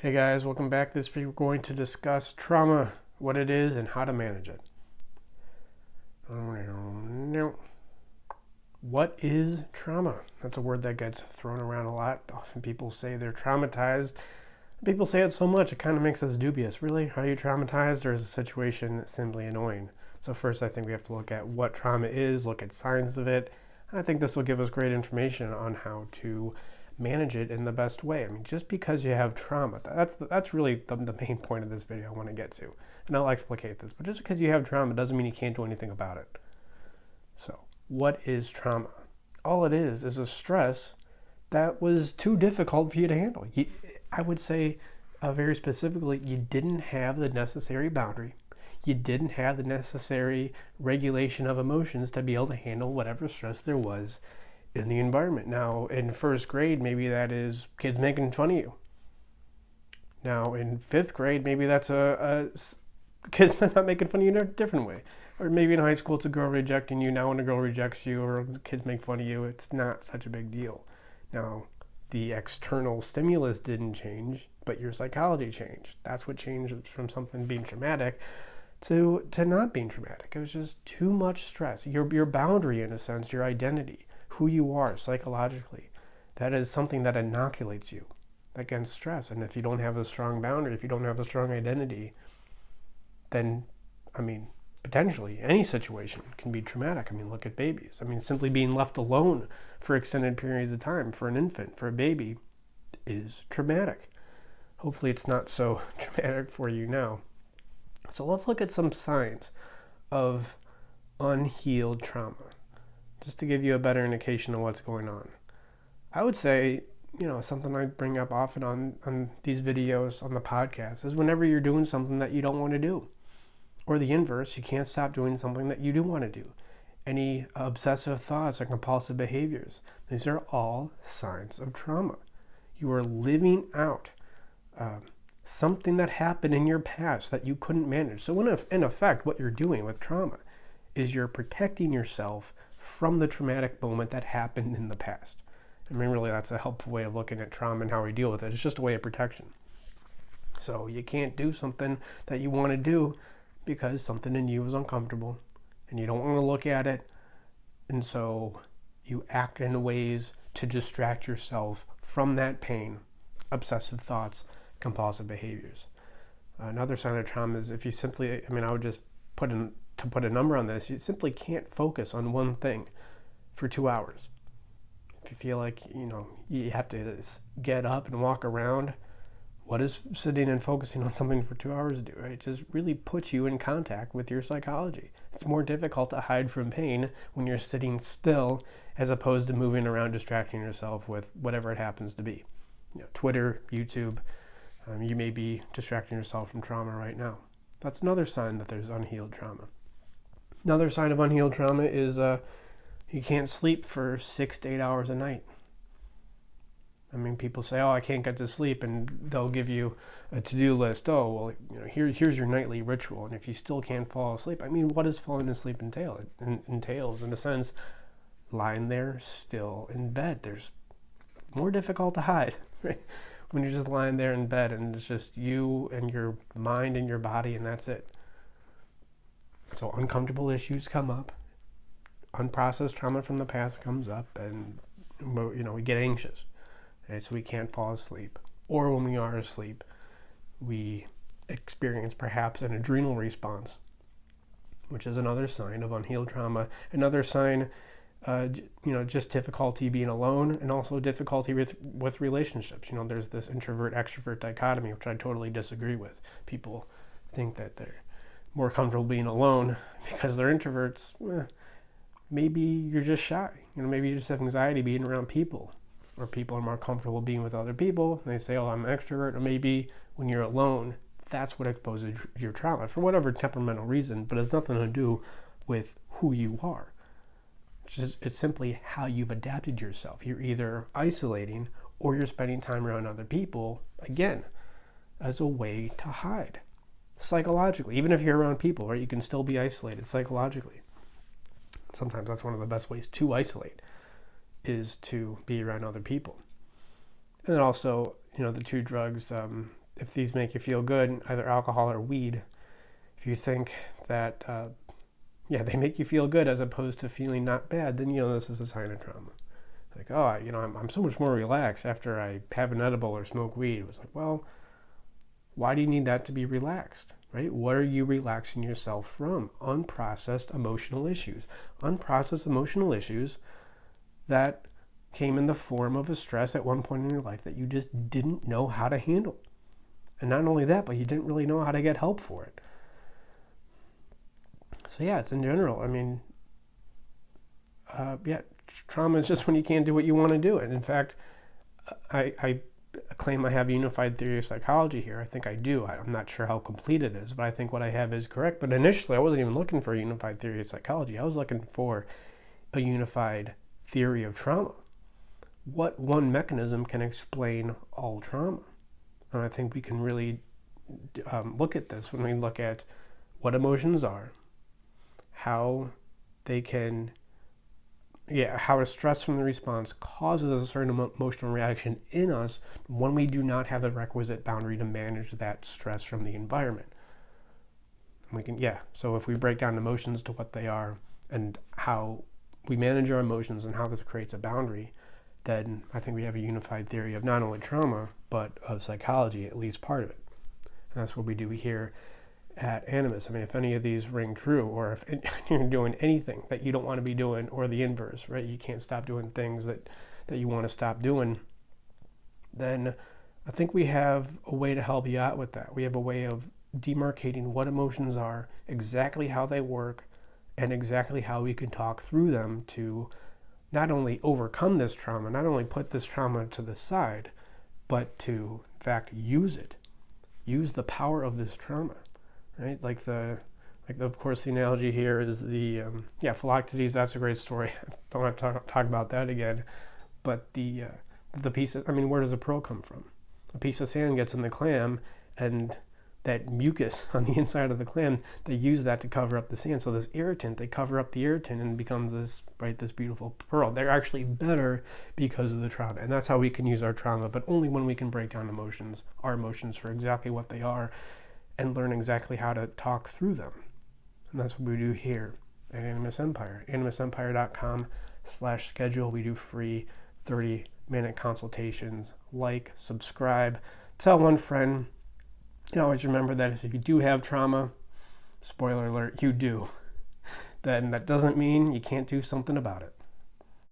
Hey guys, welcome back. This week we're going to discuss trauma, what it is, and how to manage it. What is trauma? That's a word that gets thrown around a lot. Often people say they're traumatized. People say it so much, it kind of makes us dubious. Really? Are you traumatized, or is the situation simply annoying? So first, I think we have to look at what trauma is, look at signs of it. I think this will give us great information on how to manage it in the best way. I mean, just because you have trauma, that's really the main point of this video I want to get to. And I'll explicate this, but just because you have trauma doesn't mean you can't do anything about it. So, what is trauma? All it is a stress that was too difficult for you to handle. I would say very specifically, you didn't have the necessary boundary. You didn't have the necessary regulation of emotions to be able to handle whatever stress there was in the environment. Now, in first grade, maybe that is kids making fun of you. Now, in fifth grade, maybe that's a kids not making fun of you in a different way. Or maybe in high school, it's a girl rejecting you. Now, when a girl rejects you or kids make fun of you, it's not such a big deal. Now, the external stimulus didn't change, but your psychology changed. That's what changed from something being traumatic to not being traumatic. It was just too much stress. Your boundary, in a sense, your identity, who you are psychologically, that is something that inoculates you against stress. And if you don't have a strong boundary, if you don't have a strong identity, then, potentially any situation can be traumatic. Look at babies. Simply being left alone for extended periods of time for an infant, for a baby, is traumatic. Hopefully it's not so traumatic for you now. So let's look at some signs of unhealed trauma, just to give you a better indication of what's going on. I would say, something I bring up often on these videos, on the podcast, is whenever you're doing something that you don't want to do. Or the inverse, you can't stop doing something that you do want to do. Any obsessive thoughts or compulsive behaviors, these are all signs of trauma. You are living out something that happened in your past that you couldn't manage. So in effect, what you're doing with trauma is you're protecting yourself from the traumatic moment that happened in the past. Really, that's a helpful way of looking at trauma and how we deal with it. It's just a way of protection. So you can't do something that you want to do because something in you is uncomfortable and you don't want to look at it. And so you act in ways to distract yourself from that pain, obsessive thoughts, compulsive behaviors. Another sign of trauma is if you simply, I would just put a number on this, you simply can't focus on one thing for 2 hours. If you feel like, you have to get up and walk around, what does sitting and focusing on something for 2 hours do? Right? It just really puts you in contact with your psychology. It's more difficult to hide from pain when you're sitting still as opposed to moving around, distracting yourself with whatever it happens to be. Twitter, YouTube, you may be distracting yourself from trauma right now. That's another sign that there's unhealed trauma. Another sign of unhealed trauma is you can't sleep for 6 to 8 hours a night. People say, I can't get to sleep, and they'll give you a to-do list. Here's your nightly ritual, and if you still can't fall asleep, what does falling asleep entail? It entails, in a sense, lying there still in bed. There's more difficult to hide, right? When you're just lying there in bed and it's just you and your mind and your body, and that's it. So uncomfortable issues come up, unprocessed trauma from the past comes up, and we get anxious. Okay, so we can't fall asleep. Or when we are asleep, we experience perhaps an adrenal response, which is another sign of unhealed trauma. Another sign, just difficulty being alone, and also difficulty with relationships. There's this introvert-extrovert dichotomy, which I totally disagree with. People think that they're more comfortable being alone because they're introverts. Maybe you're just shy. Maybe you just have anxiety being around people. Or people are more comfortable being with other people. They say, I'm an extrovert. Or maybe when you're alone, that's what exposes your trauma for whatever temperamental reason, but it's nothing to do with who you are. It's simply how you've adapted yourself. You're either isolating or you're spending time around other people, again, as a way to hide. Psychologically, even if you're around people, right, you can still be isolated psychologically. Sometimes that's one of the best ways to isolate, is to be around other people. And then also, the two drugs, if these make you feel good, either alcohol or weed, if you think that, they make you feel good as opposed to feeling not bad, then, this is a sign of trauma. Like, oh, I'm so much more relaxed after I have an edible or smoke weed. It was like, well, why do you need that to be relaxed, right? What are you relaxing yourself from? Unprocessed emotional issues. Unprocessed emotional issues that came in the form of a stress at one point in your life that you just didn't know how to handle. And not only that, but you didn't really know how to get help for it. So yeah, it's in general. Trauma is just when you can't do what you want to do. And in fact, I claim I have a unified theory of psychology here. I think I do. I'm not sure how complete it is, but I think what I have is correct. But initially, I wasn't even looking for a unified theory of psychology. I was looking for a unified theory of trauma. What one mechanism can explain all trauma? And I think we can really look at this when we look at what emotions are, how they can, how a stress from the response causes a certain emotional reaction in us when we do not have the requisite boundary to manage that stress from the environment. And we can, so if we break down emotions to what they are and how we manage our emotions and how this creates a boundary, then I think we have a unified theory of not only trauma, but of psychology, at least part of it. And that's what we do here at Animus. If any of these ring true, or if you're doing anything that you don't want to be doing, or the inverse, right? You can't stop doing things that you want to stop doing, then I think we have a way to help you out with that. We have a way of demarcating what emotions are, exactly how they work, and exactly how we can talk through them to not only overcome this trauma, not only put this trauma to the side, but to, in fact, use it. Use the power of this trauma. Right, of course, the analogy here is the Philoctetes. That's a great story. I don't want to talk about that again. But the piece of, where does a pearl come from? A piece of sand gets in the clam, and that mucus on the inside of the clam, they use that to cover up the sand. So this irritant, they cover up the irritant, and it becomes this beautiful pearl. They're actually better because of the trauma, and that's how we can use our trauma. But only when we can break down our emotions for exactly what they are, and learn exactly how to talk through them. And that's what we do here at Animus Empire. AnimusEmpire.com/schedule. We do free 30-minute consultations. Like, subscribe, tell one friend. And always remember that if you do have trauma, spoiler alert, you do, then that doesn't mean you can't do something about it.